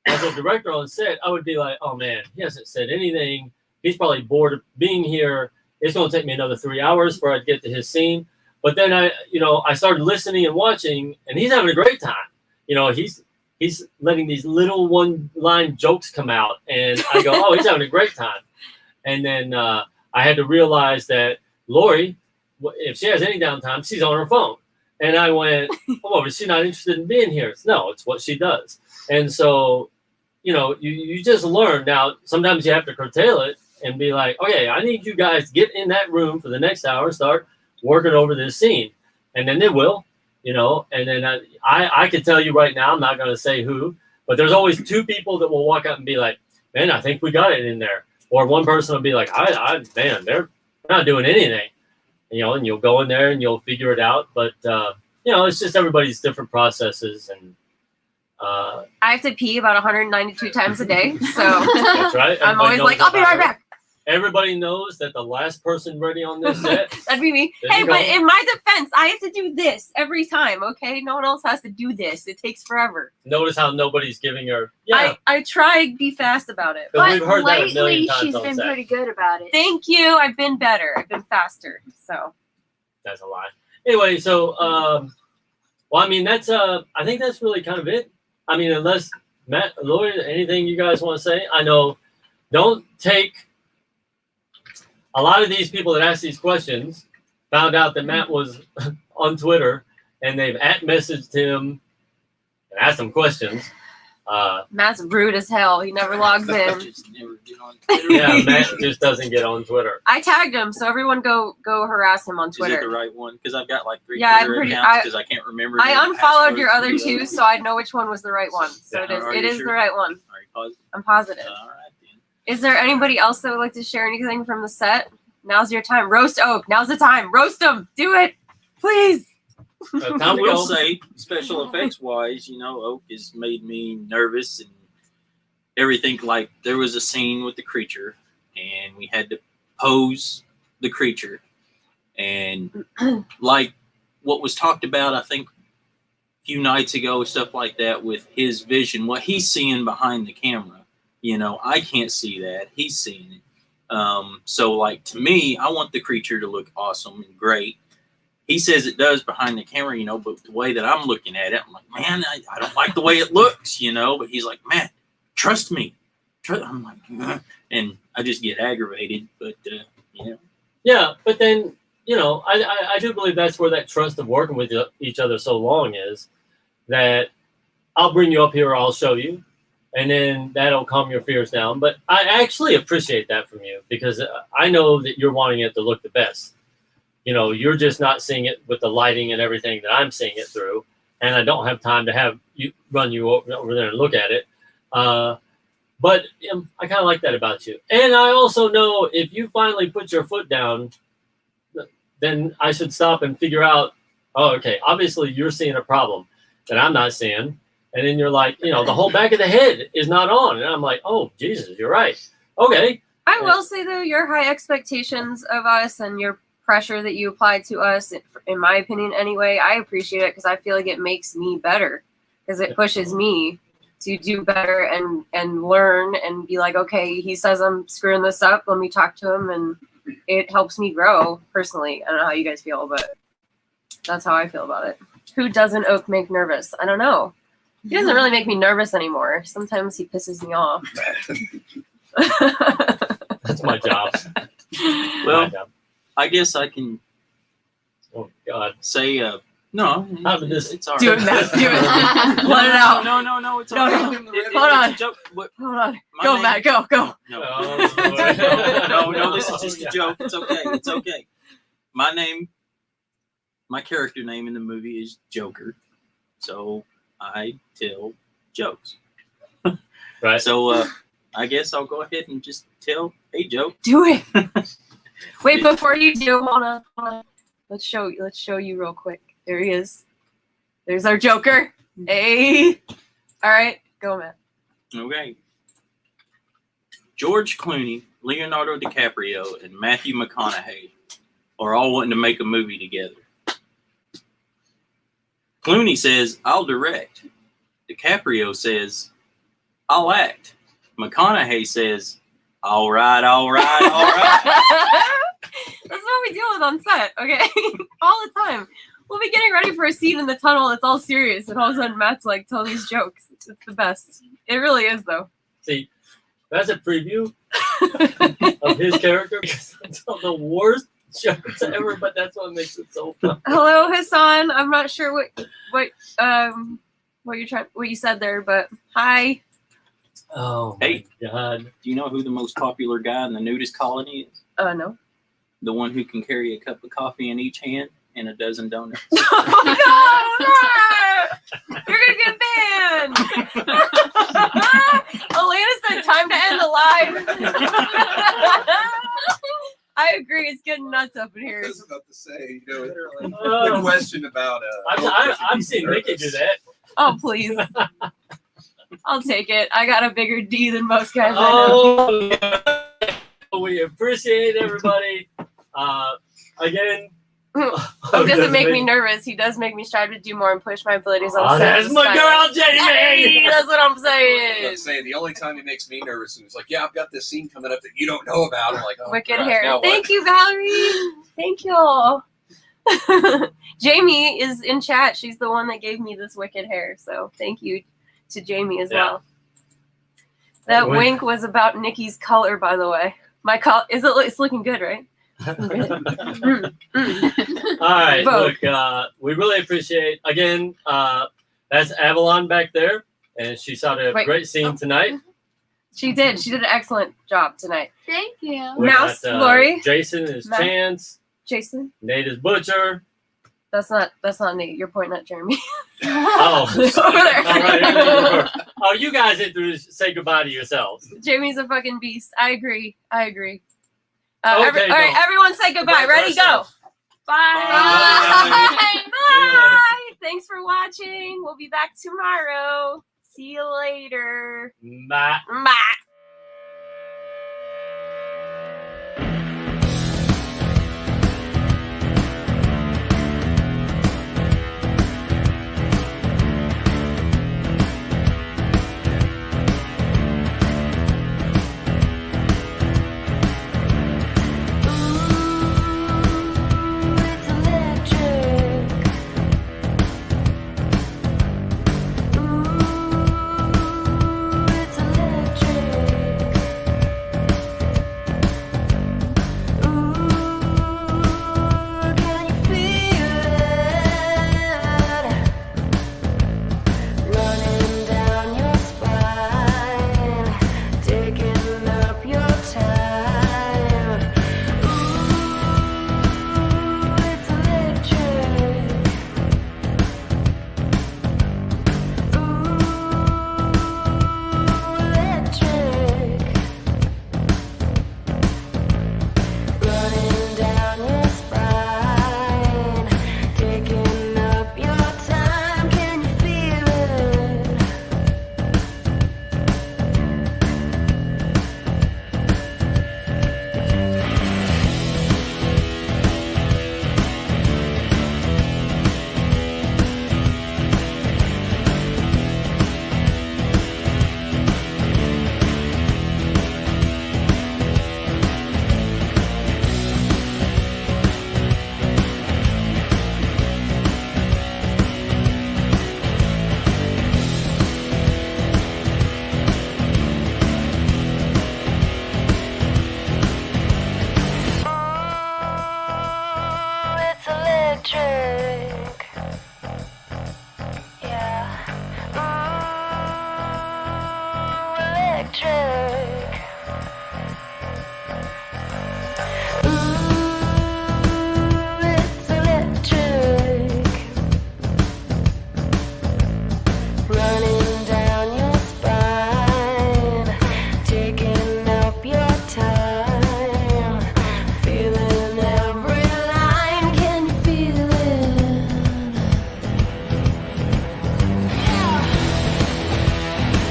as a director on set. I would be like, oh man, he hasn't said anything. He's probably bored of being here. It's going to take me another 3 hours before I get to his scene. But then I started listening and watching, and he's having a great time. He's letting these little one-line jokes come out, and I go, oh, he's having a great time. And then I had to realize that Lori, if she has any downtime, she's on her phone. And I went, oh, is she not interested in being here? No, it's what she does. And so, you just learn. Now, sometimes you have to curtail it and be like, okay, I need you guys to get in that room for the next hour, start working over this scene. And then they will, and then I can tell you right now, I'm not going to say who, but there's always 2 people that will walk up and be like, man, I think we got it in there. Or one person will be like, man, they're not doing anything, and you'll go in there and you'll figure it out. But, it's just everybody's different processes. And I have to pee about 192 times a day, so that's right. I'm Everybody always knows like, I'll be about right it. back. Everybody knows that the last person ready on this set. That'd be me. There Hey, you but go. in my defense, I have to do this every time, okay? No one else has to do this. It takes forever. Notice how nobody's giving her. Yeah, I try to be fast about it. Because But we've heard that a lately, million times she's on been set. pretty good about it. Thank you. I've been better. I've been faster. So That's a lie. Anyway, so well, I mean, that's I think that's really kind of it. I mean, unless Matt, Lloyd, anything you guys want to say? I know. Don't take. A lot of these people that ask these questions found out that Matt was on Twitter, and they've @messaged him and asked him questions. Matt's rude as hell. He never logs in. Just never get on Twitter. Yeah, Matt just doesn't get on Twitter. I tagged him, so everyone go harass him on Is it the Twitter. right one? Because I've got like 3 Yeah, I'm Twitter pretty- accounts because I can't remember. I the unfollowed your passwords other for the 2, other so I know which one was the right one. So Yeah. Are it you is sure? the right one. Are you positive? I'm positive. All right then. Is there anybody else that would like to share anything from the set? Now's your time. Roast Oak. Now's the time. Roast him. Do it, please. I Time to will go. say, special effects wise, Oak has made me nervous and everything. Like there was a scene with the creature, and we had to pose the creature, and like what was talked about, I think a few nights ago, stuff like that with his vision, what he's seeing behind the camera. I can't see that. He's seeing it. So like to me, I want the creature to look awesome and great. He says it does behind the camera, but the way that I'm looking at it, I'm like, man, I don't like the way it looks, But he's like, man, trust me. I'm like, and I just get aggravated. But Yeah, but then I do believe that's where that trust of working with each other so long is that I'll bring you up here, or I'll show you, and then that'll calm your fears down. But I actually appreciate that from you because I know that you're wanting it to look the best. You're just not seeing it with the lighting and everything that I'm seeing it through, and I don't have time to have you run you over there and look at it. But I kind of like that about you. And I also know if you finally put your foot down, then I should stop and figure out, oh, okay, obviously you're seeing a problem that I'm not seeing. And then you're like, the whole back of the head is not on. And I'm like, oh, Jesus, you're right. Okay. I will say, though, your high expectations of us and your pressure that you apply to us, in my opinion anyway, I appreciate it because I feel like it makes me better because it pushes me to do better and learn and be like, okay, he says I'm screwing this up. Let me talk to him. And it helps me grow personally. I don't know how you guys feel, but that's how I feel about it. Who doesn't Oak make nervous? I don't know. He doesn't really make me nervous anymore. Sometimes he pisses me off. That's my job. Well, I guess I can God. say, no, it's all right. Do it, Matt. Do it. Let it out. No, it's all right. Hold on. It's a joke. Hold on. Go, Matt. Go. No, this is just a joke. It's okay. My character name in the movie is Joker. So I tell jokes. Right. So I guess I'll go ahead and just tell a joke. Do it. Wait, before you do, hold on. Let's show you real quick. There he is. There's our Joker. Hey. All right, go, Matt. Okay. George Clooney, Leonardo DiCaprio, and Matthew McConaughey are all wanting to make a movie together. Clooney says, I'll direct. DiCaprio says, I'll act. McConaughey says, all right. That's what we deal with on set, okay? All the time. We'll be getting ready for a scene in the tunnel. It's all serious. And all of a sudden, Matt's like, tell these jokes. It's the best. It really is, though. See, that's a preview of his character. It's the worst jokes ever, but that's what makes it so fun. Hello, Hassan. I'm not sure what you said there, but hi. Oh, hey, my God. Do you know who the most popular guy in the nudist colony is? No. The one who can carry a cup of coffee in each hand and a dozen donuts. Oh, no! You're gonna get banned. Elena said, "Time to end the live." I agree. It's getting nuts up in here. I was about to say, the question about. I've seen Nikki do that. Oh, please. I'll take it. I got a bigger D than most guys. Oh, yeah. We appreciate everybody. Again. He doesn't make me nervous. He does make me strive to do more and push my abilities on set. That's my girl, Jamie! Hey, that's what I'm saying. I'm saying the only time he makes me nervous and he's like, yeah, I've got this scene coming up that you don't know about. I'm like, oh, wicked crap, hair. now Thank what? you, Valerie. Thank you. Jamie is in chat. She's the one that gave me this wicked hair. So thank you to Jamie as well. That wink was about Nikki's color, by the way. My color it's looking good, right? All right, Vote. look, we really appreciate, again, that's Avalon back there, and she shot a great scene tonight. She did an excellent job tonight. Thank you. We Mouse, got, Lori. Jason is Matt. Chance. Jason? Nate is Butcher. That's not Nate. You're pointing at Jeremy. Oh. Over there. All right. Oh, you guys say goodbye to yourselves. Jamie's a fucking beast. I agree. Okay, all right, everyone say goodbye. Ready, go. Bye. Bye. Bye. Thanks for watching. We'll be back tomorrow. See you later. Bye. Bye.